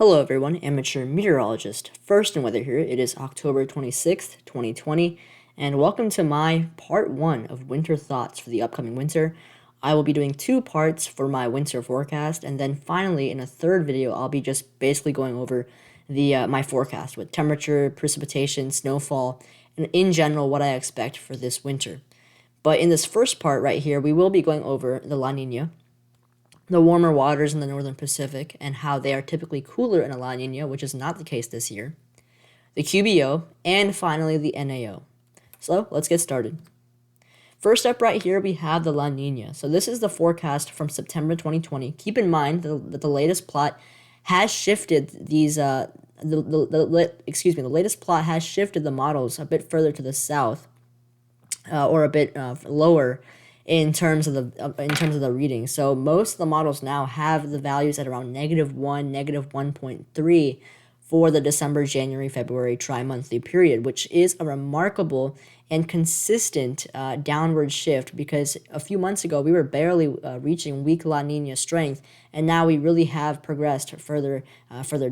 Hello everyone, amateur meteorologist First in Weather here. It is October 26th, 2020, and welcome to my part 1 of winter thoughts for the upcoming winter. I will be doing 2 parts for my winter forecast, and then finally in a third video I'll be just basically going over my forecast with temperature, precipitation, snowfall, and in general what I expect for this winter. But in this first part right here, we will be going over the La Nina, the warmer waters in the northern Pacific, and how they are typically cooler in a La Nina, which is not the case this year, the QBO, and finally the NAO. So let's get started. First up right here, we have the La Nina. So this is the forecast from September 2020. Keep in mind that the latest plot has shifted these, the latest plot has shifted the models a bit further to the south, or a bit lower in terms of the reading. So most of the models now have the values at around -1, -1.3 for the December, January, February tri-monthly period, which is a remarkable and consistent downward shift, because a few months ago we were barely reaching weak La Nina strength, and now we really have progressed further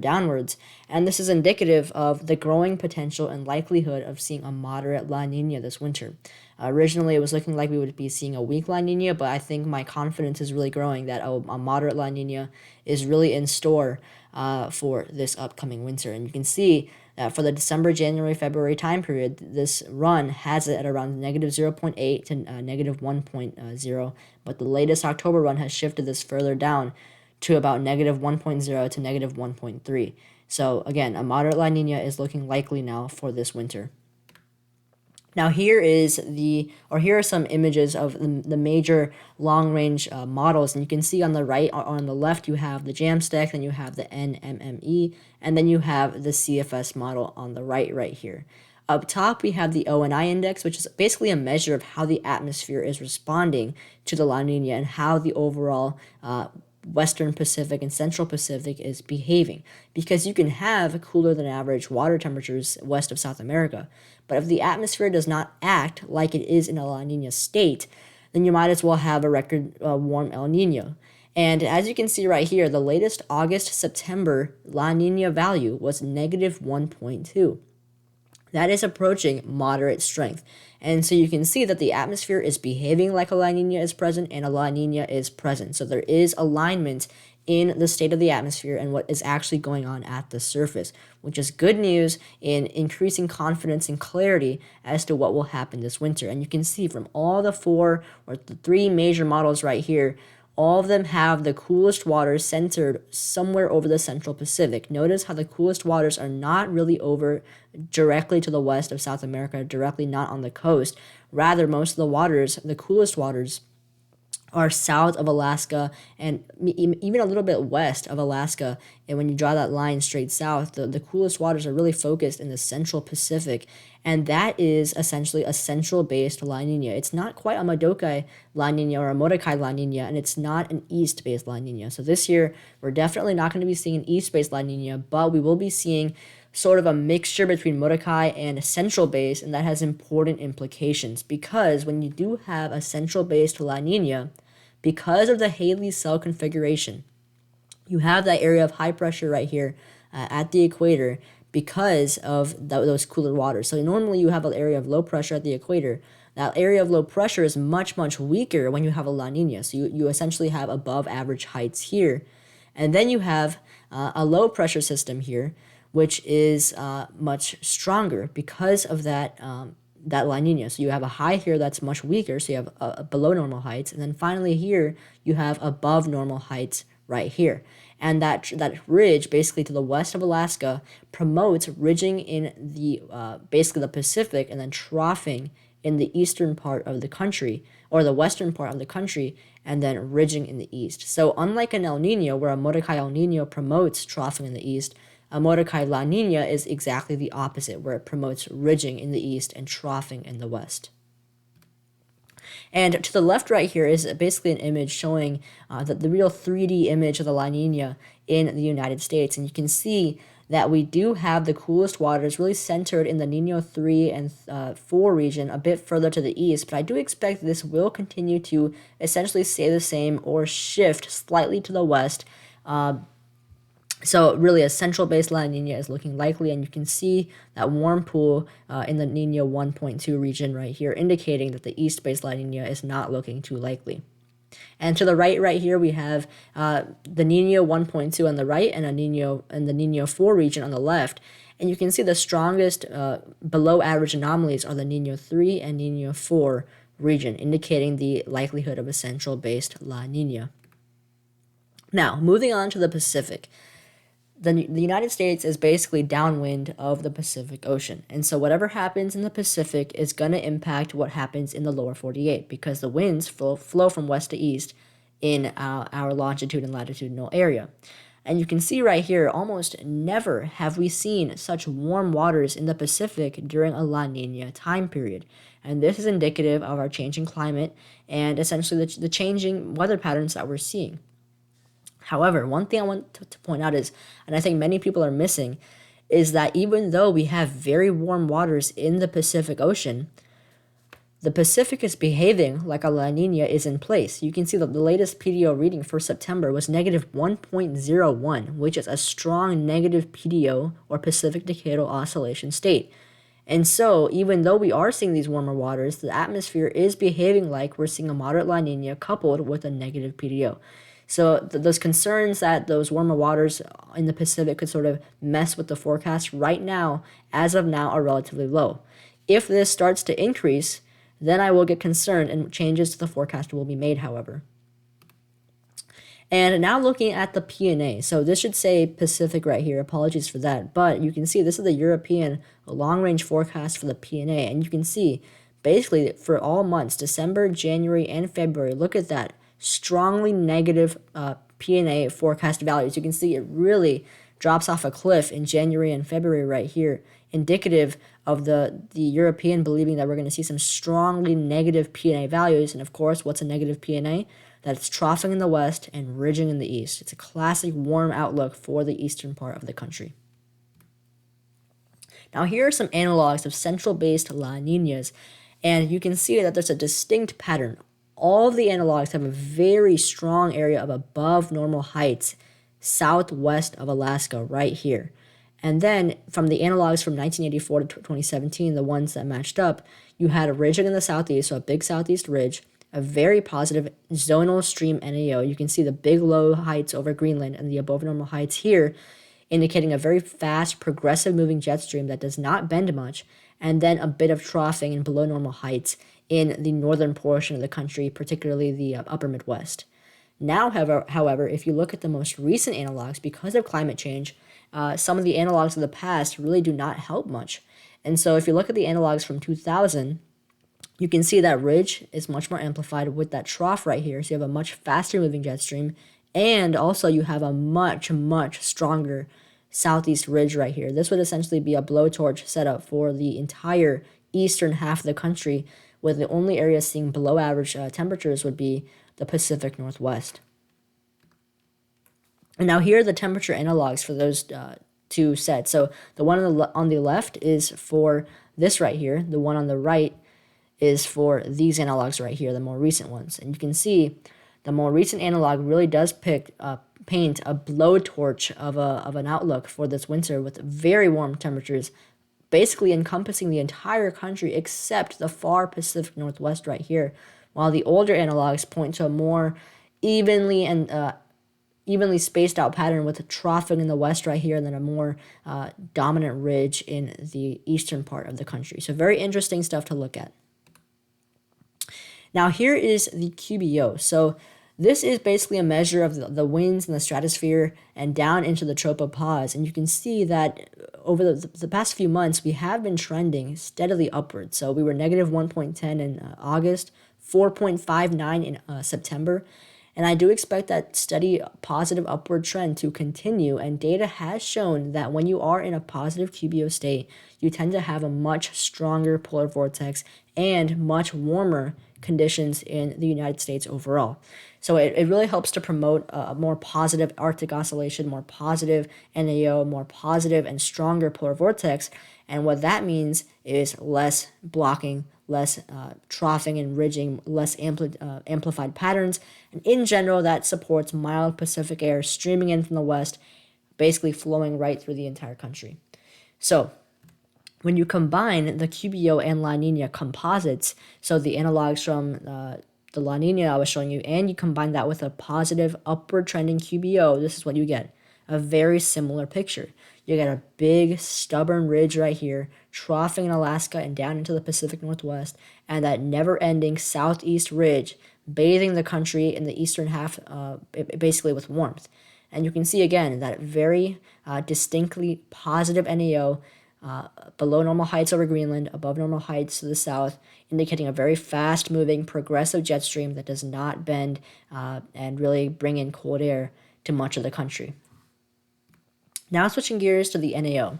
downwards. And this is indicative of the growing potential and likelihood of seeing a moderate La Nina this winter. Originally, it was looking like we would be seeing a weak La Nina, but I think my confidence is really growing that a moderate La Nina is really in store for this upcoming winter. And you can see that for the December, January, February time period, this run has it at around -0.8 to -1.0, but the latest October run has shifted this further down to about -1.0 to -1.3. So again, a moderate La Nina is looking likely now for this winter. Now here are some images of the major long-range models, and you can see on the right, on the left, you have the JAMSTEC, then you have the NMME, and then you have the CFS model on the right here. Up top, we have the ONI index, which is basically a measure of how the atmosphere is responding to the La Nina and how the overall Western Pacific and Central Pacific is behaving, because you can have cooler than average water temperatures west of South America, but if the atmosphere does not act like it is in a La Nina state, then you might as well have a record warm El Nino. And as you can see right here, the latest August-September La Nina value was -1.2. That is approaching moderate strength. And so you can see that the atmosphere is behaving like a La Nina is present and a La Nina is present. So there is alignment in the state of the atmosphere and what is actually going on at the surface, which is good news in increasing confidence and clarity as to what will happen this winter. And you can see from all the 4 or the 3 major models right here, all of them have the coolest waters centered somewhere over the Central Pacific. Notice how the coolest waters are not really over directly to the west of South America, directly not on the coast. Rather, most of the waters, the coolest waters, are south of Alaska and even a little bit west of Alaska. And when you draw that line straight south, the coolest waters are really focused in the Central Pacific. And that is essentially a central-based La Nina. It's not quite a Modokai La Nina or a Mordecai La Nina, and it's not an east-based La Nina. So this year, we're definitely not going to be seeing an east-based La Nina, but we will be seeing sort of a mixture between Mordecai and central base, and that has important implications, because when you do have a central-based La Nina, because of the Halley cell configuration, you have that area of high pressure right here at the equator because of those cooler waters. So normally you have an area of low pressure at the equator. That area of low pressure is much, much weaker when you have a La Nina. So you essentially have above average heights here. And then you have a low pressure system here, which is much stronger because of that La Nina. So you have a high here that's much weaker, so you have below normal heights, and then finally here you have above normal heights right here. And that ridge basically to the west of Alaska promotes ridging in the basically the Pacific, and then troughing in the eastern part of the country, or the western part of the country, and then ridging in the east. So unlike an El Nino, where a Mordecai El Nino promotes troughing in the east, a Mordecai La Nina is exactly the opposite, where it promotes ridging in the east and troughing in the west. And to the left right here is basically an image showing the real 3D image of the La Nina in the United States. And you can see that we do have the coolest waters really centered in the Nino 3 and 4 region, a bit further to the east, but I do expect this will continue to essentially stay the same or shift slightly to the west So really a central-based La Nina is looking likely, and you can see that warm pool in the Nina 1.2 region right here, indicating that the east-based La Nina is not looking too likely. And to the right here, we have the Nino 1.2 on the right and the Nino 4 region on the left. And you can see the strongest below average anomalies are the Nino 3 and Nino 4 region, indicating the likelihood of a central-based La Nina. Now, moving on to the Pacific. The United States is basically downwind of the Pacific Ocean. And so whatever happens in the Pacific is going to impact what happens in the lower 48 because the winds flow from west to east in our longitude and latitudinal area. And you can see right here, almost never have we seen such warm waters in the Pacific during a La Nina time period. And this is indicative of our changing climate and essentially the changing weather patterns that we're seeing. However, one thing I want to point out is, and I think many people are missing, is that even though we have very warm waters in the Pacific Ocean, the Pacific is behaving like a La Nina is in place. You can see that the latest PDO reading for September was negative 1.01, which is a strong negative PDO or Pacific Decadal Oscillation state. And so, even though we are seeing these warmer waters, the atmosphere is behaving like we're seeing a moderate La Nina coupled with a negative PDO. So those concerns that those warmer waters in the Pacific could sort of mess with the forecast right now, as of now, are relatively low. If this starts to increase, then I will get concerned and changes to the forecast will be made, however. And now looking at the PNA. So this should say Pacific right here. Apologies for that. But you can see this is the European long-range forecast for the PNA. And you can see basically for all months, December, January, and February, look at that. Strongly negative PNA forecast values. You can see it really drops off a cliff in January and February right here, indicative of the European believing that we're going to see some strongly negative PNA values. And of course, what's a negative PNA? That's troughing in the west and ridging in the east. It's a classic warm outlook for the eastern part of the country. Now here are some analogs of central-based La Ninas, and you can see that there's a distinct pattern. All of the analogs have a very strong area of above normal heights southwest of Alaska right here. And then from the analogs from 1984 to 2017, the ones that matched up, you had a ridging in the southeast, so a big southeast ridge, a very positive zonal stream NAO. You can see the big low heights over Greenland and the above normal heights here, indicating a very fast, progressive moving jet stream that does not bend much, and then a bit of troughing and below normal heights in the northern portion of the country, particularly the upper Midwest. Now, however, if you look at the most recent analogs, because of climate change, some of the analogs of the past really do not help much. And so if you look at the analogs from 2000, you can see that ridge is much more amplified with that trough right here. So you have a much faster moving jet stream, and also you have a much, much stronger southeast ridge right here. This would essentially be a blowtorch setup for the entire eastern half of the country, with the only areas seeing below average temperatures would be the Pacific Northwest. And now here are the temperature analogs for those two sets. So the one on the left is for this right here. The one on the right is for these analogs right here, the more recent ones. And you can see the more recent analog really does paint a blowtorch of an outlook for this winter with very warm temperatures, basically encompassing the entire country except the far Pacific Northwest right here, while the older analogs point to a more evenly spaced out pattern with a troughing in the west right here and then a more dominant ridge in the eastern part of the country. So very interesting stuff to look at. Now here is the QBO. So this is basically a measure of the winds in the stratosphere and down into the tropopause. And you can see that over the past few months, we have been trending steadily upward. So we were negative 1.10 in August, 4.59 in September. And I do expect that steady positive upward trend to continue. And data has shown that when you are in a positive QBO state, you tend to have a much stronger polar vortex and much warmer conditions in the United States overall. So it really helps to promote a more positive Arctic oscillation, more positive NAO, more positive and stronger polar vortex. And what that means is less blocking, less troughing and ridging, less amplified patterns. And in general, that supports mild Pacific air streaming in from the west, basically flowing right through the entire country. So when you combine the QBO and La Nina composites, so the analogs from the La Nina I was showing you, and you combine that with a positive upward trending QBO, this is what you get. A very similar picture. You get a big stubborn ridge right here, troughing in Alaska and down into the Pacific Northwest, and that never-ending southeast ridge bathing the country in the eastern half basically with warmth. And you can see again that very distinctly positive NAO below normal heights over Greenland, above normal heights to the south, indicating a very fast-moving, progressive jet stream that does not bend and really bring in cold air to much of the country. Now switching gears to the NAO.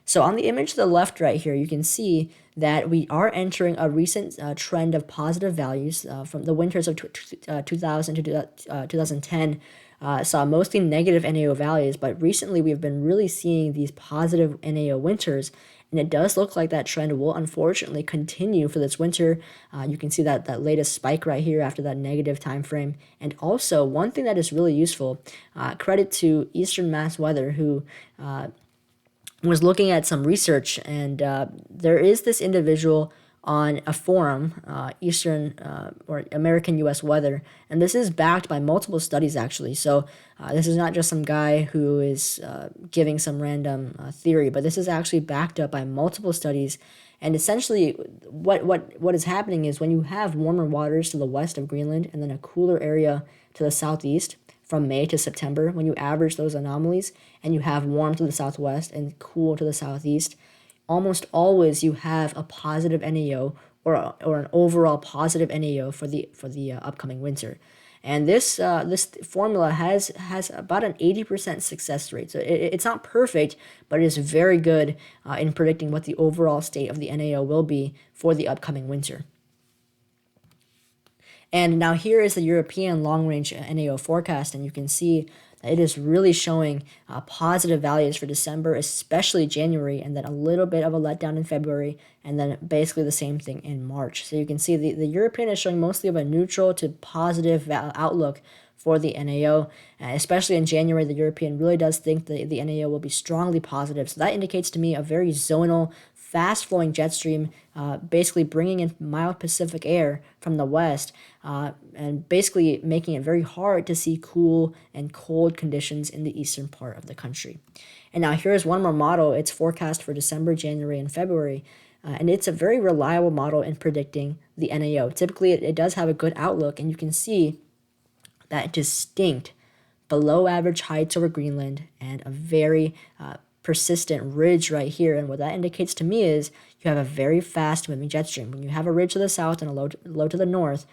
So on the image to the left right here, you can see that we are entering a recent trend of positive values from the winters of 2000 to 2010. Saw mostly negative NAO values, but recently we've been really seeing these positive NAO winters, and it does look like that trend will unfortunately continue for this winter. You can see that latest spike right here after that negative time frame. And also, one thing that is really useful, credit to Eastern Mass Weather, who was looking at some research, and there is this individual on a forum, Eastern or American U.S. Weather, and this is backed by multiple studies actually. So this is not just some guy who is giving some random theory, but this is actually backed up by multiple studies. And essentially, what is happening is when you have warmer waters to the west of Greenland and then a cooler area to the southeast, from May to September, when you average those anomalies and you have warm to the southwest and cool to the southeast, almost always you have a positive NAO or an overall positive NAO for the upcoming winter. And this formula has about an 80% success rate. So it's not perfect, but it is very good in predicting what the overall state of the NAO will be for the upcoming winter. And now here is the European long-range NAO forecast, and you can see that it is really showing positive values for December, especially January, and then a little bit of a letdown in February, and then basically the same thing in March. So you can see the European is showing mostly of a neutral to positive outlook for the NAO, especially in January. The European really does think the NAO will be strongly positive. So that indicates to me a very zonal, fast-flowing jet stream, basically bringing in mild Pacific air from the west, and basically making it very hard to see cool and cold conditions in the eastern part of the country. And now here's one more model. It's forecast for December, January, and February. And it's a very reliable model in predicting the NAO. Typically, it does have a good outlook, and you can see that distinct below average heights over Greenland and a very persistent ridge right here. And what that indicates to me is you have a very fast moving jet stream. When you have a ridge to the south and a low to the north,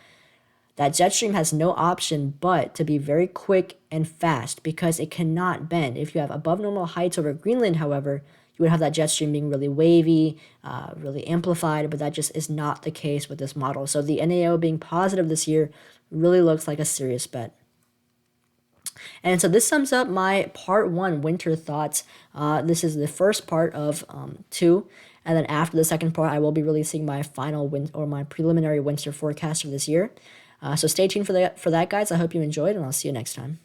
that jet stream has no option but to be very quick and fast because it cannot bend. If you have above normal heights over Greenland, however, you would have that jet stream being really wavy, really amplified, but that just is not the case with this model. So the NAO being positive this year really looks like a serious bet. And so this sums up my part 1 winter thoughts. This is the first part of 2. And then after the second part, I will be releasing my final my preliminary winter forecast for this year. So stay tuned for that, guys. I hope you enjoyed, and I'll see you next time.